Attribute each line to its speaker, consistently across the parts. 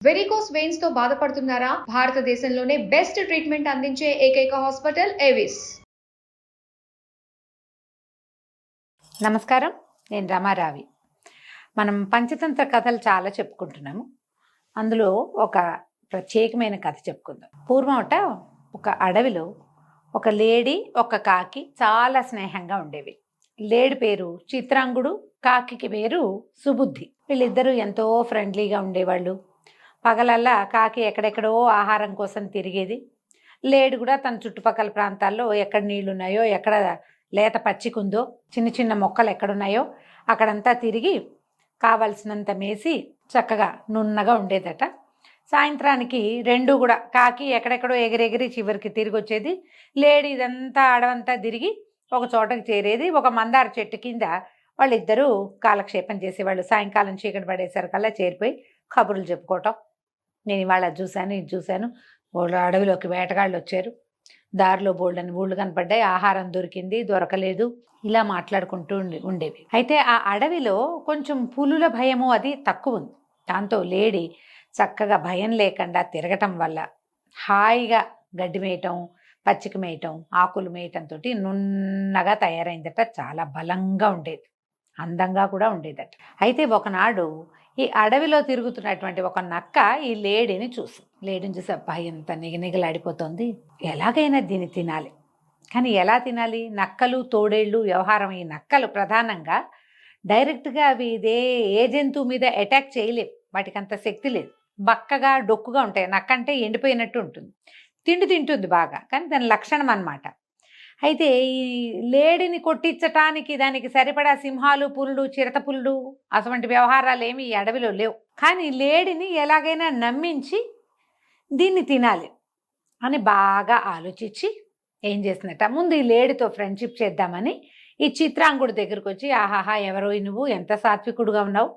Speaker 1: Varicose veins తో బాధపడుతున్నారా? భారతదేశంలోనే బెస్ట్ ట్రీట్మెంట్ అందించే ఏకైక హాస్పిటల్ ఏవిస్.
Speaker 2: నమస్కారం, నేను రమారావి. మనం పంచతంత్ర కథలు చాలా చెప్పుకుంటున్నాము. అందులో ఒక ప్రత్యేకమైన కథ చెప్పుకుందాం. పూర్వమట ఒక అడవిలో ఒక లేడీ ఒక కాకి చాలా స్నేహంగా ఉండేవి. లేడి పేరు చిత్రాంగుడు, కాకి పేరు సుబుద్ధి. వీళ్ళిద్దరూ ఎంతో ఫ్రెండ్లీగా ఉండేవాళ్ళు. పగలల్లా కాకి ఎక్కడెక్కడో ఆహారం కోసం తిరిగేది. లేడి కూడా తన చుట్టుపక్కల ప్రాంతాల్లో ఎక్కడ నీళ్లున్నాయో, ఎక్కడ లేత పచ్చికుందో, చిన్న చిన్న మొక్కలు ఎక్కడున్నాయో అక్కడంతా తిరిగి కావలసినంత మేసి చక్కగా నున్నగా ఉండేదట. సాయంత్రానికి రెండు కూడా కాకి ఎక్కడెక్కడో ఎగిరెగిరి చివరికి తిరిగి వచ్చేది. లేడి ఇదంతా అడవంతా తిరిగి ఒక చోటకి చేరేది. ఒక మందార చెట్టు కింద వాళ్ళిద్దరూ కాలక్షేపం చేసేవాళ్ళు. సాయంకాలం చీకటి పడేసరికల్లా చేరిపోయి కబుర్లు చెప్పుకోవటం. నేను ఇవాళ చూశాను, ఇది చూశాను, వాళ్ళు అడవిలోకి వేటగాళ్ళు వచ్చారు, దారిలో బోల్డని ఊళ్ళు కనపడ్డాయి, ఆహారం దొరికింది, దొరకలేదు, ఇలా మాట్లాడుకుంటూ ఉండేవి. అయితే ఆ అడవిలో కొంచెం పులుల భయము అది తక్కువ ఉంది. దాంతో లేడి చక్కగా భయం లేకుండా తిరగటం వల్ల హాయిగా గడ్డి మేయటం, పచ్చిక మేయటం, ఆకులు మేయటంతో నున్నగా తయారైందట. చాలా బలంగా ఉండేది, అందంగా కూడా ఉండేదట. అయితే ఒకనాడు ఈ అడవిలో తిరుగుతున్నటువంటి ఒక నక్క ఈ లేడీని చూసి అబ్బాయి ఎంత నిగనిగలాడిపోతుంది, ఎలాగైనా దీన్ని తినాలి. కానీ ఎలా తినాలి? నక్కలు తోడేళ్ళు వ్యవహారం. ఈ నక్కలు ప్రధానంగా డైరెక్ట్గా అవి ఏ జంతువు మీద అటాక్ చేయలేవు, వాటికి అంత శక్తి లేదు, బక్కగా డొక్కుగా ఉంటాయి. నక్క అంటే ఎండిపోయినట్టు ఉంటుంది, తిండి తింటుంది బాగా, కానీ దాని లక్షణం అన్నమాట. అయితే ఈ లేడిని కొట్టించటానికి దానికి సరిపడా సింహాలు, పులులు, చిరత పులులు అటువంటి వ్యవహారాలు ఏమి ఈ అడవిలో లేవు. కానీ లేడిని ఎలాగైనా నమ్మించి దీన్ని తినాలి అని బాగా ఆలోచించి ఏం చేసినట్ట, ముందు ఈ లేడితో ఫ్రెండ్షిప్ చేద్దామని ఈ చిత్రాంగుడి దగ్గరికి వచ్చి, ఆహాహా ఎవరో నువ్వు, ఎంత సాత్వికుడుగా ఉన్నావు,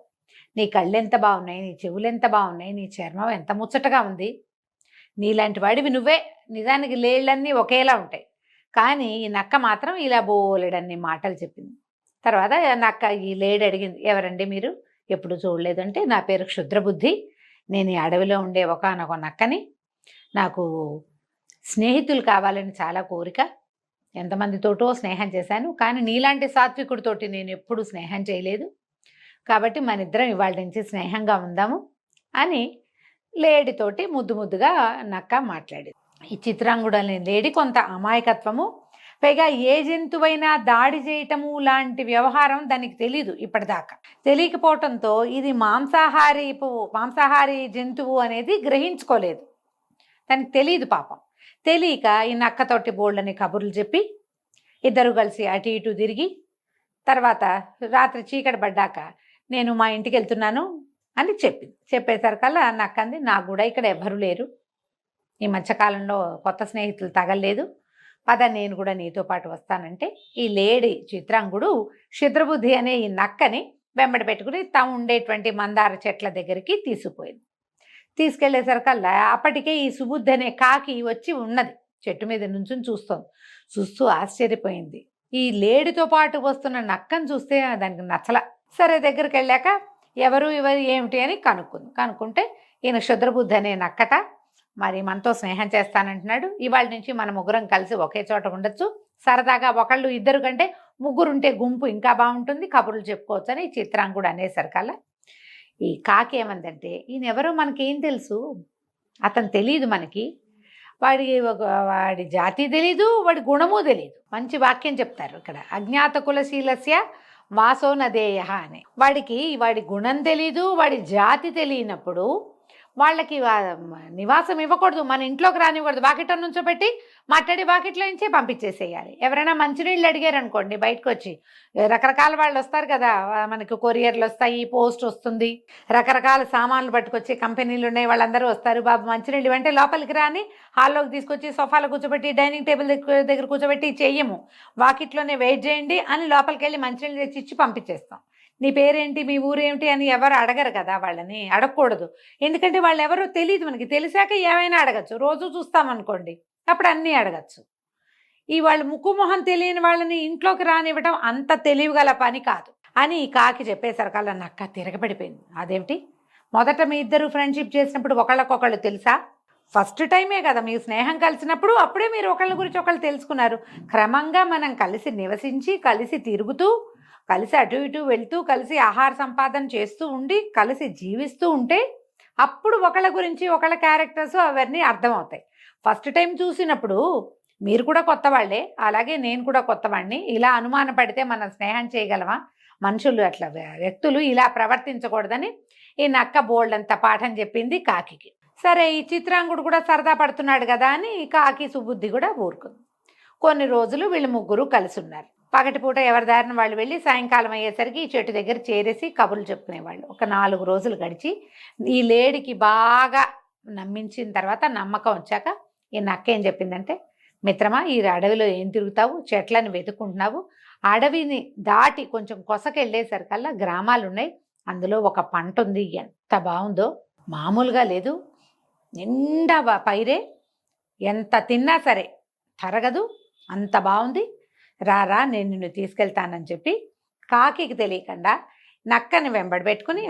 Speaker 2: నీ కళ్ళు ఎంత బాగున్నాయి, నీ చెవులు ఎంత బాగున్నాయి, నీ చర్మం ఎంత ముచ్చటగా ఉంది, నీలాంటి వాడివి నువ్వే. నిజానికి లేళ్ళన్నీ ఒకేలా ఉంటాయి, కానీ ఈ నక్క మాత్రం ఇలా బోలెడన్ని మాటలు చెప్పింది. తర్వాత నక్క ఈ లేడి అడిగింది, ఎవరండి మీరు, ఎప్పుడు చూడలేదంటే, నా పేరు క్షుద్రబుద్ధి, నేను ఈ అడవిలో ఉండే ఒకానొక నక్కని, నాకు స్నేహితులు కావాలని చాలా కోరిక, ఎంతమందితోటో స్నేహం చేశాను, కానీ నీలాంటి సాత్వికుడితోటి నేను ఎప్పుడు స్నేహం చేయలేదు, కాబట్టి మన ఇద్దరం ఇవాళ నుంచి స్నేహంగా ఉందాము అని లేడితోటి ముద్దుగా నక్క మాట్లాడేది. ఈ చిత్రాంగుడు అనే లేడి కొంత అమాయకత్వము, పైగా ఏ జంతువైనా దాడి చేయటము లాంటి వ్యవహారం దానికి తెలీదు. ఇప్పటిదాకా తెలియకపోవటంతో ఇది మాంసాహారి జంతువు అనేది గ్రహించుకోలేదు, దానికి తెలియదు పాపం. తెలియక ఈ నక్కతోటి బోళ్ళని కబుర్లు చెప్పి ఇద్దరు కలిసి అటు ఇటు తిరిగి, తర్వాత రాత్రి చీకటి పడ్డాక నేను మా ఇంటికి వెళ్తున్నాను అని చెప్పింది. చెప్పేసరికల్లా నక్కంది, నాకు కూడా ఇక్కడ ఎవ్వరూ లేరు, ఈ మధ్యకాలంలో కొత్త స్నేహితులు తగలేదు, పద నేను కూడా నీతో పాటు వస్తానంటే ఈ లేడి చిత్రాంగుడు క్షుద్రబుద్ధి అనే ఈ నక్కని వెంబడి పెట్టుకుని తాము ఉండేటువంటి మందార చెట్ల దగ్గరికి తీసుకుపోయింది. తీసుకెళ్లేసరికల్లా అప్పటికే ఈ సుబుద్ధి అనే కాకి వచ్చి ఉన్నది, చెట్టు మీద నుంచుని చూస్తూ ఆశ్చర్యపోయింది. ఈ లేడితో పాటు వస్తున్న నక్కను చూస్తే దానికి నచ్చల. సరే, దగ్గరికి వెళ్ళాక ఎవరు ఏమిటి అని కనుక్కుంటే ఈయన క్షుద్రబుద్ధి అనే నక్కట, మరి మనతో స్నేహం చేస్తానంటున్నాడు, ఇవాళ నుంచి మన ముగ్గురం కలిసి ఒకే చోట ఉండొచ్చు, సరదాగా ఒకళ్ళు ఇద్దరు కంటే ముగ్గురుంటే గుంపు ఇంకా బాగుంటుంది, కబుర్లు చెప్పుకోవచ్చు అని చిత్రాంగుడు అనేసరికల్లా ఈ కాకి ఏమందంటే, ఈయన ఎవరో మనకేం తెలుసు, అతను తెలియదు మనకి, వాడి జాతి తెలీదు, వాడి గుణము తెలీదు. మంచి వాక్యం చెప్తారు ఇక్కడ, అజ్ఞాత కులశీలస్య వాసో నదేయ అని. వాడి గుణం తెలీదు, వాడి జాతి తెలియనప్పుడు వాళ్ళకి నివాసం ఇవ్వకూడదు, మన ఇంట్లోకి రానివ్వకూడదు, బాకెట్లో నుంచోబెట్టి మాట్లాడి బాకెట్లో నుంచే పంపించేసేయాలి. ఎవరైనా మంచినీళ్ళు అడిగారు అనుకోండి, బయటకు వచ్చి రకరకాల వాళ్ళు వస్తారు కదా, మనకి కొరియర్లు వస్తాయి, పోస్ట్ వస్తుంది, రకరకాల సామాన్లు పట్టుకొచ్చి కంపెనీలు ఉన్నాయి, వాళ్ళందరూ వస్తారు, బాబు మంచినీళ్ళు ఇవ్వంటే లోపలికి రాని హాల్లోకి తీసుకొచ్చి సోఫాలో కూర్చోబెట్టి డైనింగ్ టేబుల్ దగ్గర కూర్చోబెట్టి చెయ్యము, వాకిట్లోనే వెయిట్ చేయండి అని లోపలికి వెళ్ళి మంచినీళ్ళు తెచ్చి ఇచ్చి పంపించేస్తాం. నీ పేరేంటి, మీ ఊరేమిటి అని ఎవరు అడగరు కదా, వాళ్ళని అడగకూడదు, ఎందుకంటే వాళ్ళు ఎవరో తెలియదు. మనకి తెలిసాక ఏమైనా అడగచ్చు, రోజు చూస్తామనుకోండి అప్పుడు అన్నీ అడగచ్చు. ఈ వాళ్ళు ముక్కు మొహం తెలియని వాళ్ళని ఇంట్లోకి రానివ్వడం అంత తెలివిగల పని కాదు అని కాకి చెప్పేసరికల్లా నక్క తిరగబడిపోయింది. అదేమిటి, మొదట మీ ఇద్దరు ఫ్రెండ్షిప్ చేసినప్పుడు ఒకళ్ళకొకళ్ళు తెలుసా? ఫస్ట్ టైమే కదా మీ స్నేహం కలిసినప్పుడు, అప్పుడే మీరు ఒకళ్ళ గురించి ఒకళ్ళు తెలుసుకున్నారు. క్రమంగా మనం కలిసి నివసించి, కలిసి తిరుగుతూ, కలిసి అటు ఇటు వెళ్తూ, కలిసి ఆహార సంపాదన చేస్తూ ఉండి, కలిసి జీవిస్తూ ఉంటే అప్పుడు ఒకళ్ళ గురించి ఒకళ్ళ క్యారెక్టర్స్ అవన్నీ అర్థమవుతాయి. ఫస్ట్ టైం చూసినప్పుడు మీరు కూడా కొత్త వాళ్ళే, అలాగే నేను కూడా కొత్తవాడిని. ఇలా అనుమాన పడితే మనం స్నేహం చేయగలమా? మనుషులు అట్లా వ్యక్తులు ఇలా ప్రవర్తించకూడదని ఈ నక్క బోల్డంత పాఠం చెప్పింది కాకికి. సరే, ఈ చిత్రాంగుడు కూడా సరదా పడుతున్నాడు కదా అని కాకి సుబుద్ధి కూడా ఊరుకుంది. కొన్ని రోజులు వీళ్ళు ముగ్గురు కలిసి ఉన్నారు. పగటిపూట ఎవరి దారిన వాళ్ళు వెళ్ళి సాయంకాలం అయ్యేసరికి ఈ చెట్టు దగ్గర చేరేసి కబుర్లు చెప్పుకునేవాళ్ళు. ఒక 4 రోజులు గడిచి ఈ లేడికి బాగా నమ్మించిన తర్వాత, నమ్మకం వచ్చాక ఈ నక్క ఏం చెప్పిందంటే, మిత్రమా, ఈ అడవిలో ఏం తిరుగుతావు, చెట్లను వెతుక్కుంటున్నావు, అడవిని దాటి కొంచెం కొసకెళ్ళేసరికల్లా గ్రామాలు ఉన్నాయి, అందులో ఒక పంట ఉంది, ఎంత బాగుందో, మామూలుగా లేదు, నిండా పైరే, ఎంత తిన్నా సరే తరగదు, అంత బాగుంది, రారా నేను నిన్ను తీసుకెళ్తానని చెప్పి కాకికి తెలియకుండా నక్కని వెంబడబెట్టుకుని,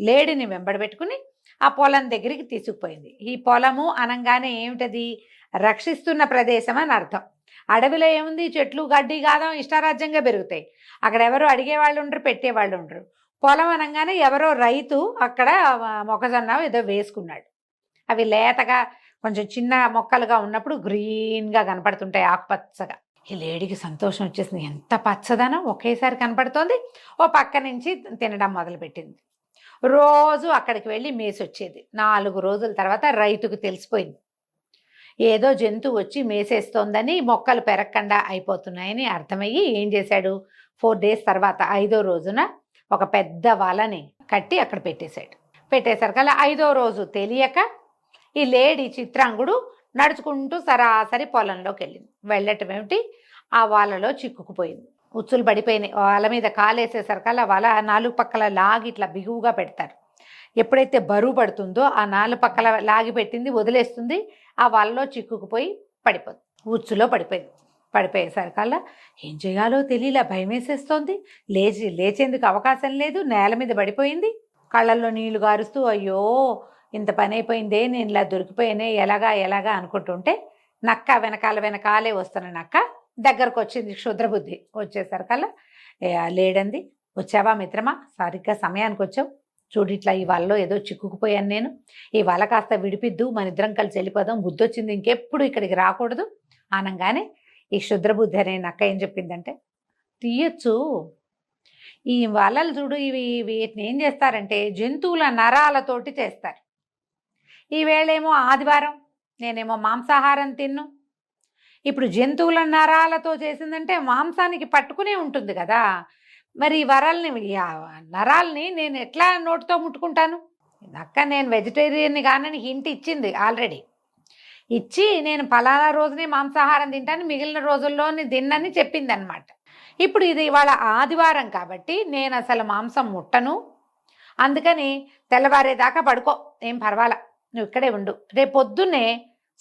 Speaker 2: లేడిని వెంబడబెట్టుకుని ఆ పొలం దగ్గరికి తీసుకుపోయింది. ఈ పొలము అనగానే ఏమిటది? రక్షిస్తున్న ప్రదేశం అని అర్థం. అడవిలో ఏముంది? చెట్లు గడ్డి గాదం ఇష్టారాజ్యంగా పెరుగుతాయి. అక్కడ ఎవరు అడిగేవాళ్ళు ఉండరు, పెట్టేవాళ్ళు ఉండరు. పొలం అనగానే ఎవరో రైతు అక్కడ మొక్కజొన్న ఏదో వేసుకున్నాడు. అవి లేతగా కొంచెం చిన్న మొక్కలుగా ఉన్నప్పుడు గ్రీన్గా కనపడుతుంటాయి, ఆకుపచ్చగా. ఈ లేడీకి సంతోషం వచ్చేసింది. ఎంత పచ్చదనం ఒకేసారి కనపడుతోంది. ఓ పక్క నుంచి తినడం మొదలుపెట్టింది. రోజు అక్కడికి వెళ్ళి మేసి వచ్చేది. 4 రోజుల తర్వాత రైతుకు తెలిసిపోయింది, ఏదో జంతువు వచ్చి మేసేస్తోందని, మొక్కలు పెరగకుండా అయిపోతున్నాయని అర్థమయ్యి ఏం చేశాడు, 4 డేస్ తర్వాత 5వ రోజున ఒక పెద్ద వలని కట్టి అక్కడ పెట్టేశాడు. పెట్టేసరికల్లా 5వ రోజు తెలియక ఈ లేడీ చిత్రాంగుడు నడుచుకుంటూ సరాసరి పొలంలోకి వెళ్ళింది. వెళ్ళటం ఏమిటి, ఆ వలలో చిక్కుకుపోయింది. ఉచ్చులు పడిపోయినాయి. వల మీద కాలేసేసరికల్లా వల 4 పక్కల లాగి ఇట్లా బిగువుగా పెడతారు. ఎప్పుడైతే బరువు పడుతుందో ఆ 4 పక్కల లాగి పెట్టింది వదిలేస్తుంది, ఆ వలలో చిక్కుకుపోయి పడిపోతుంది, ఉచ్చులో పడిపోయింది. పడిపోయేసరికల్లా ఏం చేయాలో తెలియలా, భయం వేసేస్తోంది. లేచేందుకు అవకాశం లేదు, నేల మీద పడిపోయింది. కళ్ళల్లో నీళ్లు గారుస్తూ, అయ్యో ఇంత పని అయిపోయిందే, నేను ఇలా దొరికిపోయానే, ఎలాగా అనుకుంటుంటే నక్క వెనకాలే వస్తున్న నక్క దగ్గరకు వచ్చింది. క్షుద్రబుద్ధి వచ్చేసరికల్లా లేడంది, వచ్చావా మిత్రమా, సరిగ్గా సమయానికి వచ్చావు, చూడు ఇట్లా ఈ వలలో ఏదో చిక్కుకుపోయాను నేను, ఈ వల కాస్త విడిపిద్దు, మన ఇద్దరం కలిసి వెళ్ళిపోదాం, బుద్ధి వచ్చింది, ఇంకెప్పుడు ఇక్కడికి రాకూడదు అనగానే ఈ క్షుద్రబుద్ధి అనే నక్క ఏం చెప్పిందంటే, తీయచ్చు, ఈ వలలు చూడు, వీటిని ఏం చేస్తారంటే జంతువుల నరాలతోటి చేస్తారు. ఈవేళేమో ఆదివారం, నేనేమో మాంసాహారం తిన్ను, ఇప్పుడు జంతువుల నరాలతో చేసిందంటే మాంసానికి పట్టుకునే ఉంటుంది కదా, మరి నరాల్ని నేను ఎట్లా నోటితో ముట్టుకుంటాను? నక్క నేను వెజిటేరియన్ని కానని హింట్ ఇచ్చింది ఆల్రెడీ, ఇచ్చి నేను ఫలానా రోజునే మాంసాహారం తింటాను, మిగిలిన రోజుల్లోని తిన్నని చెప్పింది అనమాట. ఇప్పుడు ఇది ఇవాళ ఆదివారం కాబట్టి నేను అసలు మాంసం ముట్టను, అందుకని తెల్లవారేదాకా పడుకో, ఏం పర్వాలా, నువ్వు ఇక్కడే ఉండు, రేపు పొద్దున్నే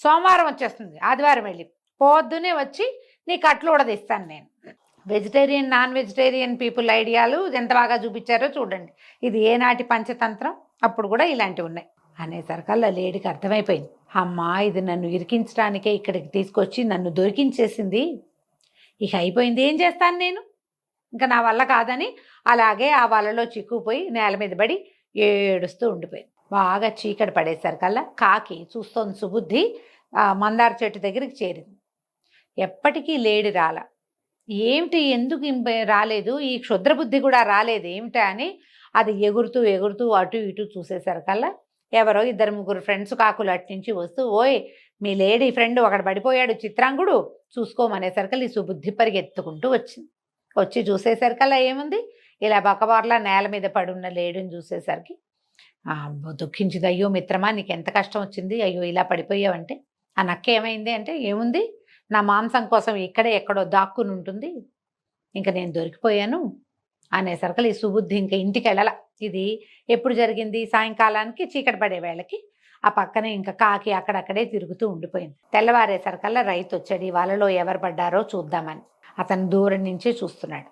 Speaker 2: సోమవారం వచ్చేస్తుంది, ఆదివారం వెళ్ళి పొద్దునే వచ్చి నీ కట్లు ఉడదీస్తాను నేను. వెజిటేరియన్ నాన్ వెజిటేరియన్ పీపుల్ ఐడియాలు ఎంత బాగా చూపించారో చూడండి. ఇది ఏనాటి పంచతంత్రం, అప్పుడు కూడా ఇలాంటివి ఉన్నాయి అనేసరికల్లా లేడీకి అర్థమైపోయింది, అమ్మా ఇది నన్ను ఇరికించడానికే ఇక్కడికి తీసుకొచ్చి నన్ను దొరికించేసింది, ఇక అయిపోయింది, ఏం చేస్తాను నేను, ఇంకా నా వల్ల కాదని అలాగే ఆ వలలో చిక్కుపోయి నేల మీద పడి ఏడుస్తూ ఉండిపోయింది. బాగా చీకటి పడేసరికల్లా కాకి చూస్తోంది సుబుద్ధి మందార చెట్టు దగ్గరికి చేరింది. ఎప్పటికీ లేడి రాల, ఏమిటి ఎందుకు రాలేదు, ఈ క్షుద్రబుద్ధి కూడా రాలేదు ఏమిటా అని అది ఎగురుతూ అటు ఇటు చూసేసరికల్లా ఎవరో 2-3 ఫ్రెండ్స్ కాకులు అటు నుంచి వస్తూ, ఓయ్ మీ లేడీ ఫ్రెండ్ ఒకడు పడిపోయాడు చిత్రాంగుడు, చూసుకోమనేసరికల్లా ఈ సుబుద్ధి పరిగెత్తుకుంటూ వచ్చింది. వచ్చి చూసేసరికల్లా ఏముంది, ఇలా బకబార్లా నేల మీద పడున్న లేడీని చూసేసరికి దుఃఖించింది. అయ్యో మిత్రమా, నీకు ఎంత కష్టం వచ్చింది, అయ్యో ఇలా పడిపోయావంటే. ఆ నక్క ఏమైంది అంటే, ఏముంది, నా మాంసం కోసం ఇక్కడే ఎక్కడో దాక్కుని ఉంటుంది, ఇంకా నేను దొరికిపోయాను అనేసరికి ఈ సుబుద్ధి ఇంకా ఇంటికి వెళ్ళాల. ఇది ఎప్పుడు జరిగింది, సాయంకాలానికి చీకటి పడే వేళకి. ఆ పక్కనే ఇంకా కాకి అక్కడక్కడే తిరుగుతూ ఉండిపోయింది. తెల్లవారేసరికల్లా రైతు వచ్చాడు, ఈ వలలో ఎవరు పడ్డారో చూద్దామని. అతను దూరం నుంచే చూస్తున్నాడు.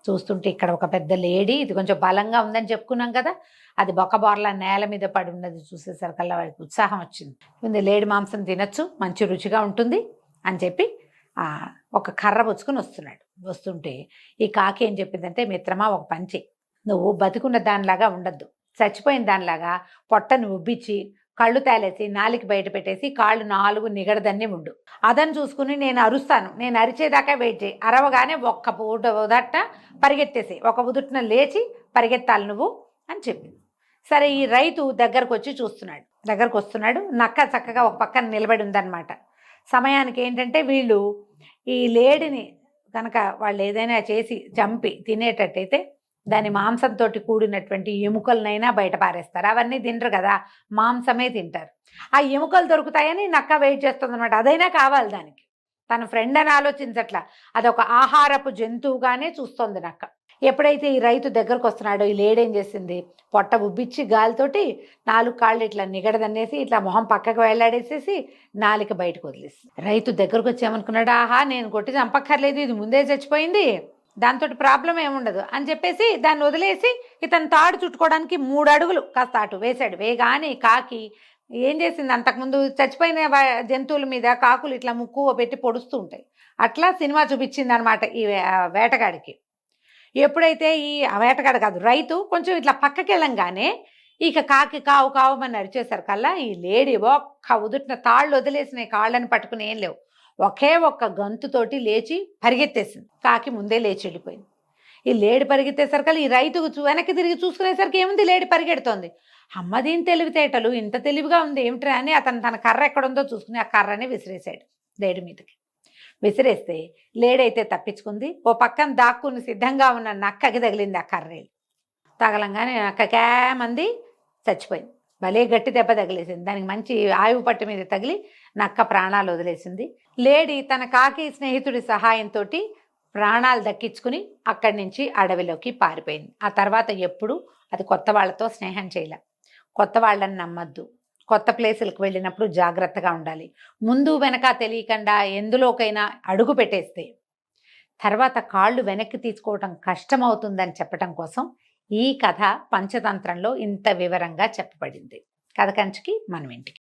Speaker 2: చూస్తుంటే ఇక్కడ ఒక పెద్ద లేడీ, ఇది కొంచెం బలంగా ఉందని చెప్పుకున్నాం కదా, అది బొక్కబోర్ల నేల మీద పడి ఉన్నది చూసేసరికల్లా వాడికి ఉత్సాహం వచ్చింది. ఇది లేడి మాంసం తినచ్చు, మంచి రుచిగా ఉంటుంది అని చెప్పి ఒక కర్ర పుచ్చుకొని వస్తుంటే ఈ కాకి ఏం చెప్పిందంటే, మిత్రమా ఒక పని చెయ్యి, నువ్వు బతికున్న దానిలాగా ఉండద్దు, చచ్చిపోయిన దానిలాగా పొట్టను ఉబ్బిచ్చి కళ్ళు తేలేసి నాలికి బయట పెట్టేసి కాళ్ళు 4 నిగడదన్నీ ఉండు, అదని చూసుకుని నేను అరుస్తాను, నేను అరిచేదాకా వెయిట్ చేయి, అరవగానే ఒక్క ఉదట్ట పరిగెత్తేసి ఒక ఉదుట్న లేచి పరిగెత్తాలి నువ్వు అని చెప్పింది. సరే, ఈ రైతు దగ్గరకు వస్తున్నాడు. నక్క చక్కగా ఒక పక్కన నిలబడి ఉందన్నమాట. సమయానికి ఏంటంటే వీళ్ళు ఈ లేడిని కనుక వాళ్ళు ఏదైనా చేసి చంపి తినేటట్టయితే దాని మాంసంతో కూడినటువంటి ఎముకలనైనా బయట పారేస్తారు. అవన్నీ తినరు కదా, మాంసమే తింటారు. ఆ ఎముకలు దొరుకుతాయని నక్క వెయిట్ చేస్తుంది అనమాట. అదైనా కావాలి దానికి, తన ఫ్రెండ్ అని ఆలోచించట్లా, అదొక ఆహారపు జంతువుగానే చూస్తోంది నక్క. ఎప్పుడైతే ఈ రైతు దగ్గరకు వస్తున్నాడో ఈ లేడేం చేసింది, పొట్ట ఉబ్బిచ్చి గాలితోటి 4 కాళ్ళు ఇట్లా నిగడదన్నేసి ఇట్లా మొహం పక్కకు వెళ్ళాడేసేసి నాలిక బయటకు వదిలేసి, రైతు దగ్గరకు వచ్చి ఏమనుకున్నాడు, ఆహా నేను కొట్టి చంపక్కర్లేదు, ఇది ముందే చచ్చిపోయింది, దాంతో ప్రాబ్లం ఏముండదు అని చెప్పేసి దాన్ని వదిలేసి ఇతను తాడు చుట్టుకోవడానికి 3 అడుగులు కాస్త అటు వేశాడు. వేగానే కాకి ఏం చేసింది, అంతకుముందు చచ్చిపోయిన జంతువుల మీద కాకులు ఇట్లా ముక్కు పెట్టి పొడుస్తూ ఉంటాయి, అట్లా సినిమా చూపించింది అనమాట ఈ వేటగాడికి. ఎప్పుడైతే ఈ వేటగాడు కాదు రైతు కొంచెం ఇట్లా పక్కకి వెళ్ళంగానే ఇక కాకి కావు కావమని అరిచేసరికల్లా ఈ లేడీ ఒక్క ఉదుటిన తాళ్ళు వదిలేసిన కాళ్ళని పట్టుకుని ఏం లేవు, ఒకే ఒక్క గంతుతోటి లేచి పరిగెత్తేసింది. కాకి ముందే లేచి వెళ్ళిపోయింది. ఈ లేడి పరిగెత్తేసరికల్లా ఈ రైతుకు వెనక్కి తిరిగి చూసుకునేసరికి ఏముంది, లేడి పరిగెడుతోంది. అమ్మ దీని తెలివితేటలు ఇంత తెలివిగా ఉంది ఏమిట్రా అని అతను తన కర్ర ఎక్కడుందో చూసుకుని ఆ కర్రని విసిరేశాడు లేడి మీదకి. విసిరేస్తే లేడైతే తప్పించుకుంది. ఓ పక్కన దాక్కుని సిద్ధంగా ఉన్న నక్కకి తగిలింది ఆ కర్రేలు. తగలంగానే నక్కకేమంది చచ్చిపోయింది. భలే గట్టి దెబ్బ తగిలేసింది, దానికి మంచి ఆయువు పట్టు మీద తగిలి నక్క ప్రాణాలు వదిలేసింది. లేడీ తన కాకి స్నేహితుడి సహాయంతో ప్రాణాలు దక్కించుకుని అక్కడి నుంచి అడవిలోకి పారిపోయింది. ఆ తర్వాత ఎప్పుడు అది కొత్త వాళ్ళతో స్నేహం చేయలే. కొత్త వాళ్ళని నమ్మద్దు, కొత్త ప్లేసులకు వెళ్ళినప్పుడు జాగ్రత్తగా ఉండాలి. ముందు వెనక తెలియకుండా ఎందులోకైనా అడుగు పెట్టేస్తే తర్వాత కాళ్ళు వెనక్కి తీసుకోవటం కష్టమవుతుందని చెప్పటం కోసం ఈ కథ పంచతంత్రంలో ఇంత వివరంగా చెప్పబడింది. కథ కంచికి మనం ఇంటికి.